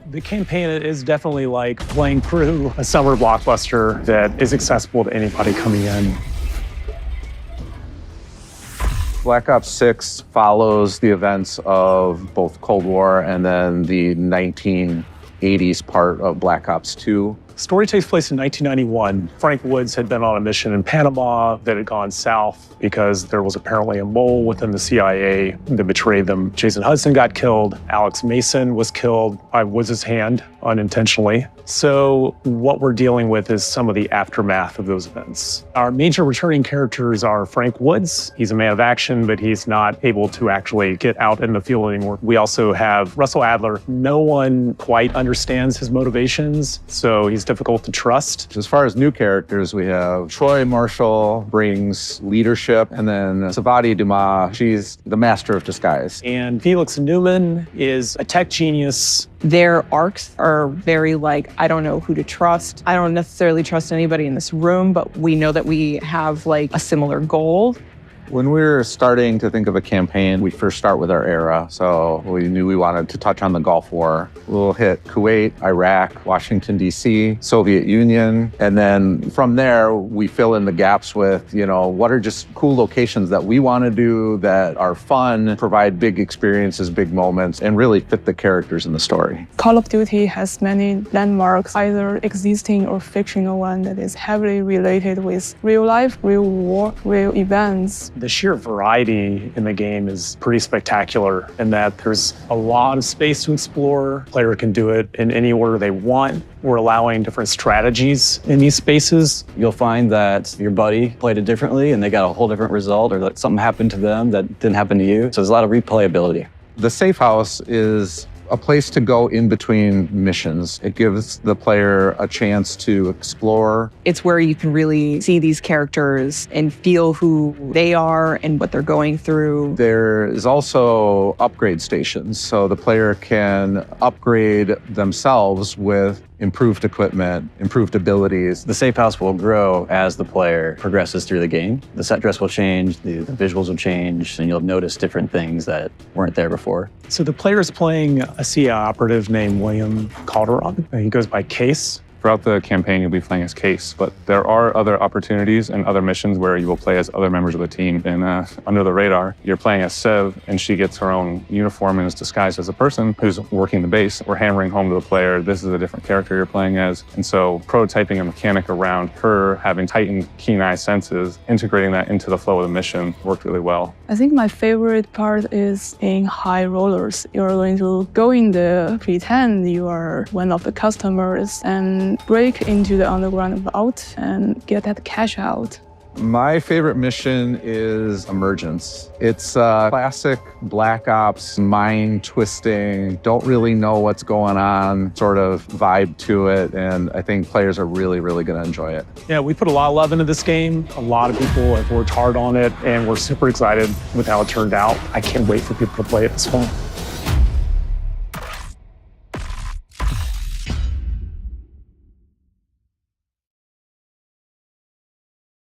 The campaign is definitely like playing through a summer blockbuster that is accessible to anybody coming in. Black Ops 6 follows the events of both Cold War and then the 1980s part of Black Ops 2. The story takes place in 1991. Frank Woods had been on a mission in Panama that had gone south because there was apparently a mole within the CIA that betrayed them. Jason Hudson got killed. Alex Mason was killed by Woods' hand unintentionally. So what we're dealing with is some of the aftermath of those events. Our major returning characters are Frank Woods. He's a man of action, but he's not able to actually get out in the field anymore. We also have Russell Adler. No one quite understands his motivations, so he's difficult to trust. As far as new characters, we have Troy Marshall brings leadership, and then Savati Dumas, she's the master of disguise. And Felix Newman is a tech genius. Their arcs are very like, I don't know who to trust. I don't necessarily trust anybody in this room, but we know that we have like a similar goal. When we were starting to think of a campaign, we first start with our era. So we knew we wanted to touch on the Gulf War. We'll hit Kuwait, Iraq, Washington, D.C., Soviet Union. And then from there, we fill in the gaps with, what are just cool locations that we want to do that are fun, provide big experiences, big moments, and really fit the characters in the story. Call of Duty has many landmarks, either existing or fictional one that is heavily related with real life, real war, real events. The sheer variety in the game is pretty spectacular in that there's a lot of space to explore. The player can do it in any order they want. We're allowing different strategies in these spaces. You'll find that your buddy played it differently and they got a whole different result, or that something happened to them that didn't happen to you. So there's a lot of replayability. The safe house is a place to go in between missions. It gives the player a chance to explore. It's where you can really see these characters and feel who they are and what they're going through. There is also upgrade stations, so the player can upgrade themselves with improved equipment, improved abilities. The safe house will grow as the player progresses through the game. The set dress will change, the visuals will change, and you'll notice different things that weren't there before. So the player is playing a CIA operative named William Calderon. He goes by Case. Throughout the campaign, you'll be playing as Case, but there are other opportunities and other missions where you will play as other members of the team. And under the radar, you're playing as Sev, and she gets her own uniform and is disguised as a person who's working the base. We're hammering home to the player, this is a different character you're playing as. And so prototyping a mechanic around her having heightened keen eye senses, integrating that into the flow of the mission worked really well. I think my favorite part is in high rollers. You're going to go in there, pretend you are one of the customers, and break into the underground vault and get that cash out. My favorite mission is Emergence. It's a classic Black Ops, mind-twisting, don't really know what's going on sort of vibe to it, and I think players are really, really going to enjoy it. Yeah, we put a lot of love into this game. A lot of people have worked hard on it, and we're super excited with how it turned out. I can't wait for people to play it this fall.